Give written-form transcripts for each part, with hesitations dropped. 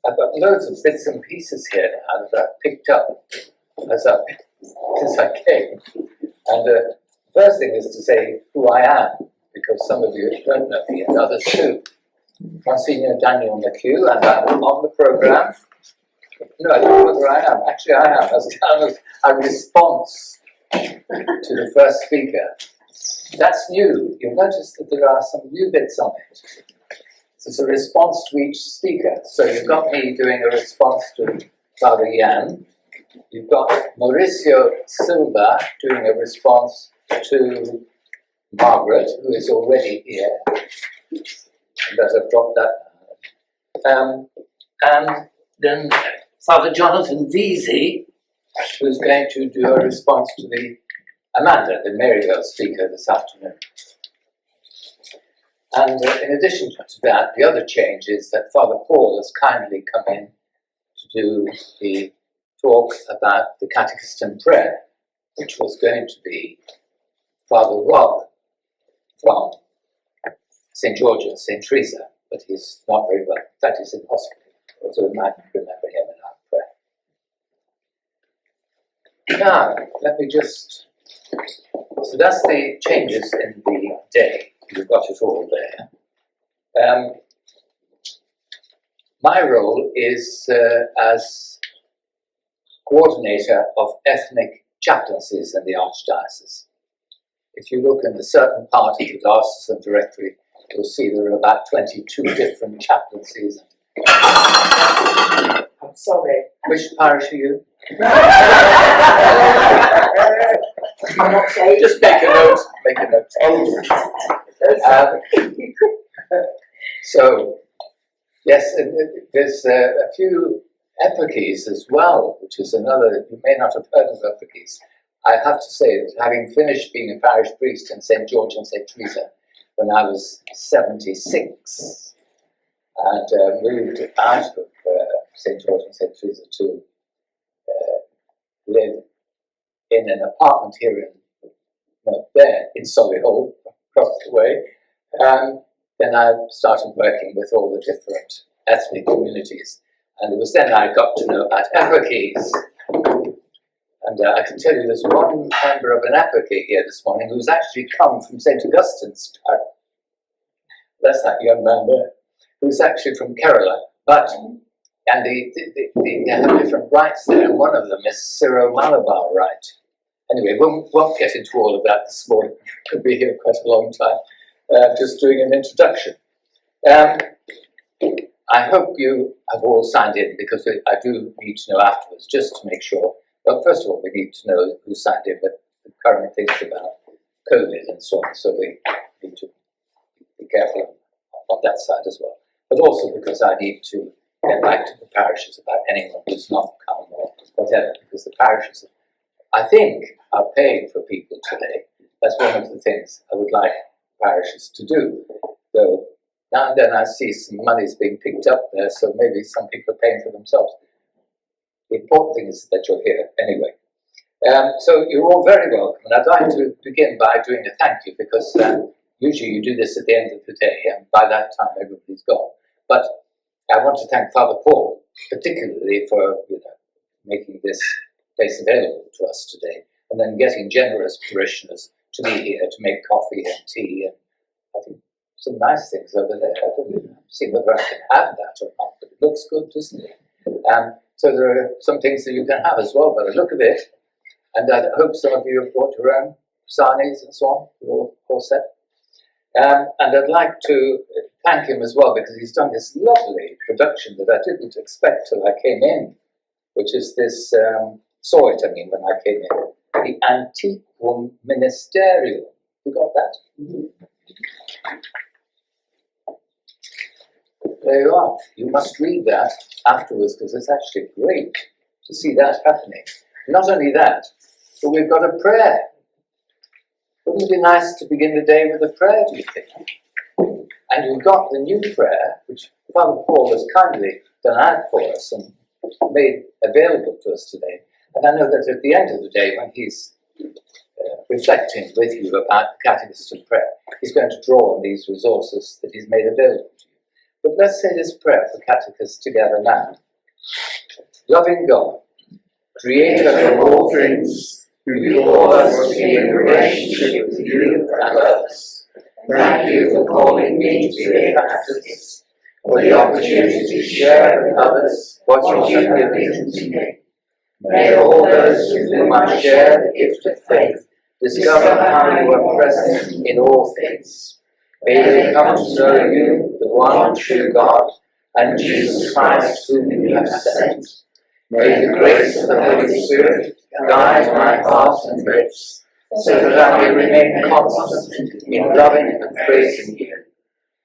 I've got loads of bits and pieces here now that I've picked up since I came. And the first thing is to say who I am, because some of you don't know me and others do. Mgr Daniel McHugh, and I'm on the programme. No, I don't know whether I am. Actually, I am, as kind of a response to the first speaker. That's new. You'll notice that there are some new bits on it. It's a response to each speaker. So you've got me doing a response to Father Jan. You've got Mauricio Silva doing a response to Margaret, who is already here. And as I've dropped that. And then Father Jonathan Veazey, who's going to do a response to Amanda, the Maryvale speaker this afternoon. And in addition to that, the other change is that Father Paul has kindly come in to do the talk about the Catechism prayer, which was going to be Father Rob from St. George and St. Teresa, but he's not very well. In fact, he's in hospital, so we might remember him in our prayer. Now, let me just... So that's the changes in the day. You've got it all there. My role is as coordinator of ethnic chaplaincies in the Archdiocese. If you look in a certain part of the diocesan directory, you'll see there are about 22 different chaplaincies. I'm sorry. Which parish are you? I'm not saying. Just make a note. Make a note. So, yes, there's a few eparchies as well, which is another, you may not have heard of eparchies. I have to say that having finished being a parish priest in St. George and St. Teresa when I was 76 and moved out of St. George and St. Teresa to live in an apartment here in Solihull, across the way. Then I started working with all the different ethnic communities, and it was then I got to know about eparchies. And I can tell you there's one member of an eparchy here this morning who's actually come from St. Augustine's parish. That's that young man there, who's actually from Kerala. And they have different rites there, and one of them is Syro-Malabar rite. Anyway, we won't get into all of that this morning. Could be here quite a long time, just doing an introduction. I hope you have all signed in, because I do need to know afterwards, just to make sure. Well, first of all, we need to know who signed in, but the current things about COVID and so on, so we need to be careful on that side as well. But also because I need to get back to the parishes about anyone who's not come or whatever, because the parishes, I think, are paying for people today. That's one of the things I would like parishes to do. Though now and then I see some money's being picked up there, so maybe some people are paying for themselves. The important thing is that you're here anyway. So you're all very welcome, and I'd like to begin by doing a thank you, because usually you do this at the end of the day, and by that time everybody's gone. But I want to thank Father Paul, particularly for making this place available to us today, and then getting generous parishioners to be here to make coffee and tea, and I think some nice things over there. I don't see whether I can have that or not, but it looks good, doesn't it? So there are some things that you can have as well by the look of it, and I hope some of you have brought your own sarnies and so on. You're all set. And I'd like to thank him as well, because he's done this lovely production that I didn't expect till I came in, which is this, saw it, when I came in, the Antiquum Ministerium. You got that? Mm-hmm. There you are. You must read that afterwards, because it's actually great to see that happening. Not only that, but we've got a prayer. Wouldn't it be nice to begin the day with a prayer, do you think? And you've got the new prayer, which Father Paul has kindly done out for us and made available to us today. And I know that at the end of the day, when he's reflecting with you about the Catechism prayer, he's going to draw on these resources that he's made available to you. But let's say this prayer for catechists together now. Loving God, creator of all things, who call us to be in relationship with you and others. Thank you for calling me to be a Catechist, for the opportunity to share with others what you have given to me. May all those with whom I share the gift of faith discover how you are present in all things. May they come to know you, the one true God, and Jesus Christ whom you have sent. May the grace of the Holy Spirit guide my heart and lips, so that I may remain constant in loving and praising you.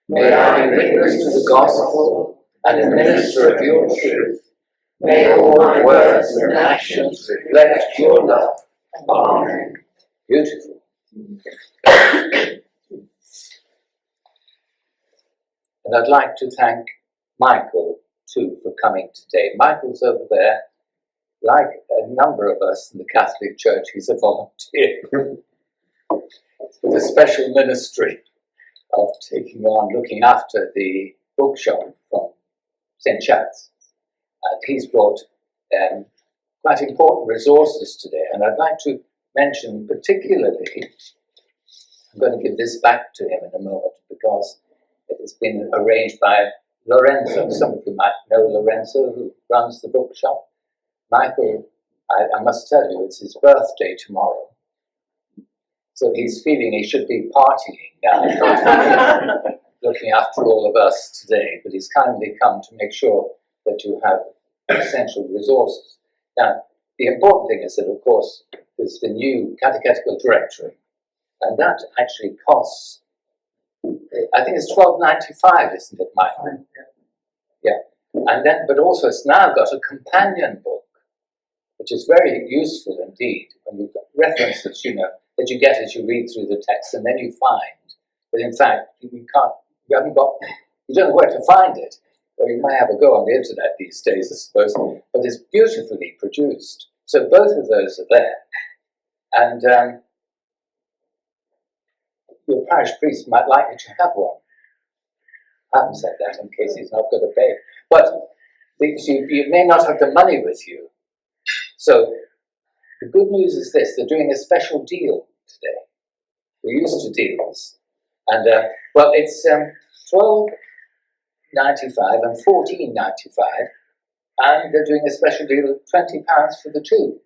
May I be witness to the gospel and a minister of your truth. May all my words and actions reflect your love. Amen. Beautiful. And I'd like to thank Michael too for coming today. Michael's over there. Like a number of us in the Catholic Church, he's a volunteer with a special ministry of taking on, looking after the bookshop from St. Chad's. And he's brought quite important resources today. And I'd like to mention particularly, I'm going to give this back to him in a moment because it has been arranged by Lorenzo. Some of you might know Lorenzo, who runs the bookshop. Michael, I must tell you, it's his birthday tomorrow. So he's feeling he should be partying now, looking after all of us today. But he's kindly come to make sure that you have essential resources. Now, the important thing is that, of course, there's the new Catechetical Directory. And that actually costs, I think it's $12.95, isn't it, Michael? Yeah. And then, but also it's now got a companion book, which is very useful indeed, when you've got references, you know, that you get as you read through the text, and then you find that in fact you don't know where to find it. Or you might have a go on the internet these days, I suppose, but it's beautifully produced. So both of those are there. And your parish priest might like you to have one. I haven't said that in case he's not going to pay. But you may not have the money with you. So the good news is this, they're doing a special deal today. We're used to deals. And, well, it's $12.95 and $14.95, and they're doing a special deal of £20 for the two.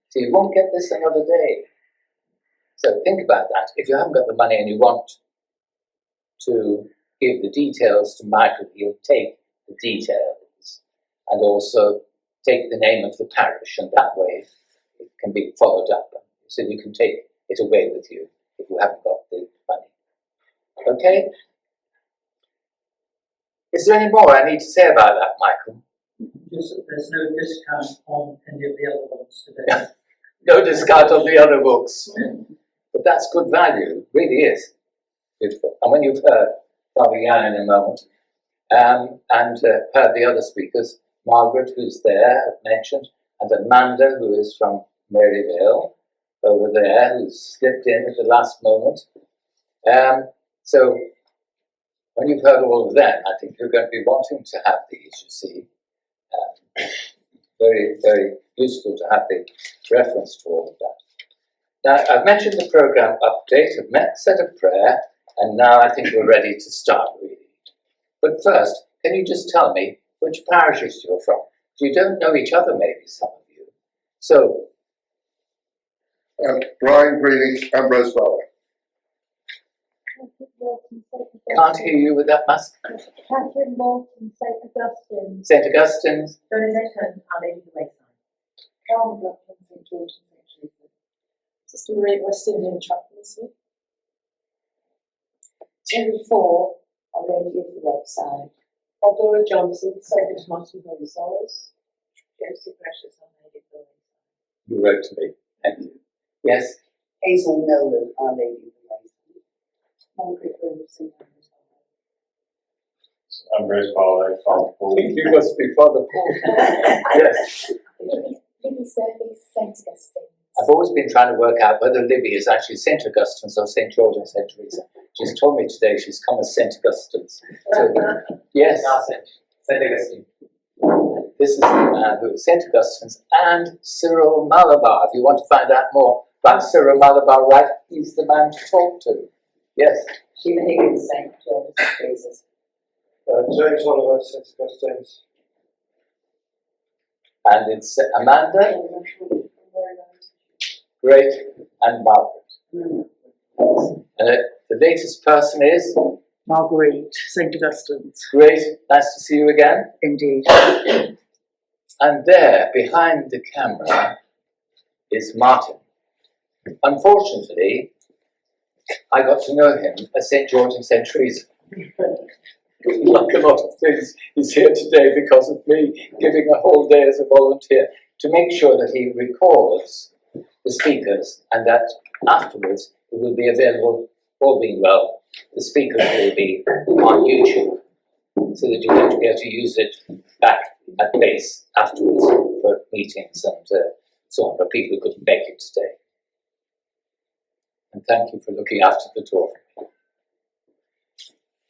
So you won't get this another day. So think about that. If you haven't got the money and you want to give the details to Michael, he'll take the details and also take the name of the parish, and that way it can be followed up. So you can take it away with you if you haven't got the money. Okay? Is there any more I need to say about that, Michael? Just that there's no discount on any of the other ones today. No discount on the other books. But that's good value, really is. Beautiful. And when you've heard Father Jan in a moment, and heard the other speakers, Margaret, who's there, mentioned, and Amanda, who is from Maryvale, over there, who's slipped in at the last moment. So when you've heard all of them, I think you're going to be wanting to have these, you see. Very, very useful to have the reference to all of that. Now, I've mentioned the program update, I've said a prayer, and now I think we're ready to start, really. But first, can you just tell me which parishes you're from? You don't know each other, maybe, some of you. So, Brian Greeley, Ambrose Barlow. Can't hear you with that mask. Catherine Morton, St. Augustine. St. Augustine's. Donation, Our Lady of the Wayside. Carmel Block, St. George and St. Teresa. Sister Maria, West Indian Chaplaincy. Terry Ford, Our Lady of the Wayside. Aldora Johnson, St. Martin Holy Souls. Josie Precious, Our Lady of the Wayside. You wrote to me. Thank you. Yes? Hazel Nolan, Our Lady of the Wayside. Margaret Grove, St. Ambrose. Ambrose Barlow, Father Paul. You must be Father Paul. Yes. Lily Service, St. Augustine. I've always been trying to work out whether Libby is actually St. Augustine's or St. George and St. Teresa. She's told me today she's come as St. Augustine's. So, yes. St. Augustine. This is the man who is St. Augustine's and Cyril Malabar. If you want to find out more about Cyril Malabar, right, he's the man to talk to. Yes. She thinks St. George and Jesus. James Oliver, St. Augustine's. And it's Amanda, Great, and Margaret. And the latest person is Marguerite, St. Augustine's. Great. Nice to see you again. Indeed. And there, behind the camera, is Martin. Unfortunately, I got to know him at St. George and St. Teresa. Like a lot of things, he's here today because of me giving a whole day as a volunteer to make sure that he records the speakers and that afterwards it will be available, all being well, the speakers will be on YouTube so that you're going to be able to use it back at base afterwards for meetings and so on, for people who couldn't make it today. And thank you for looking after the door for me.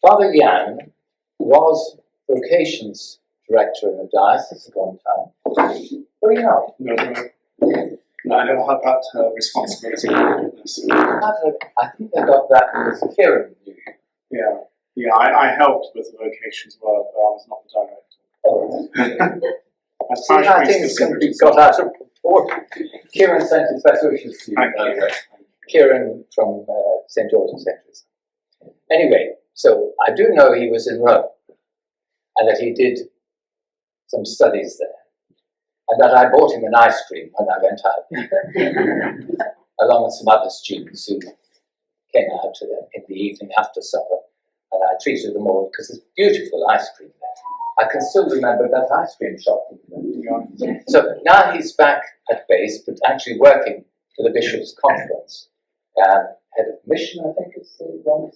Father Jan was vocations director in the diocese at one time. Were you not? No, I never had that responsibility. I think I got that because Kieran knew you. Yeah, I helped with the vocations work, but I was not the director. All right. As See parish how priest things of can be St. got out of proportion. Kieran sent his best wishes to you. Thank by the you. way. Kieran from St. George and St. Teresa. Anyway, so I do know he was in Rome and that he did some studies there and that I bought him an ice cream when I went out along with some other students who came out in the evening after supper, and I treated them all because it's beautiful ice cream there. I can still remember that ice cream shop. So now he's back at base, but actually working for the Bishops' Conference. Head of mission, I think is the one,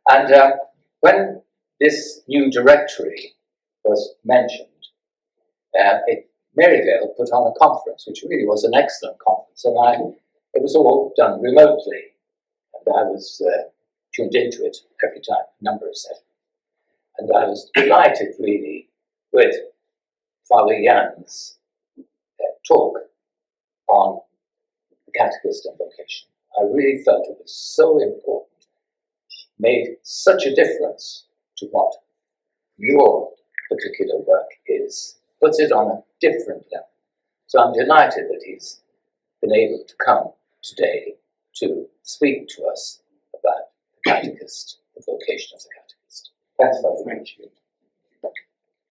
and when this new directory was mentioned, Maryvale put on a conference, which really was an excellent conference, and it was all done remotely, and I was tuned into it every time, a number of sessions, and I was delighted really with Father Jan's talk on the catechist and vocation. I really felt it was so important, made such a difference to what your particular work is, puts it on a different level. So I'm delighted that he's been able to come today to speak to us about the catechist, the vocation of the catechist. Thanks, Father. Thank you.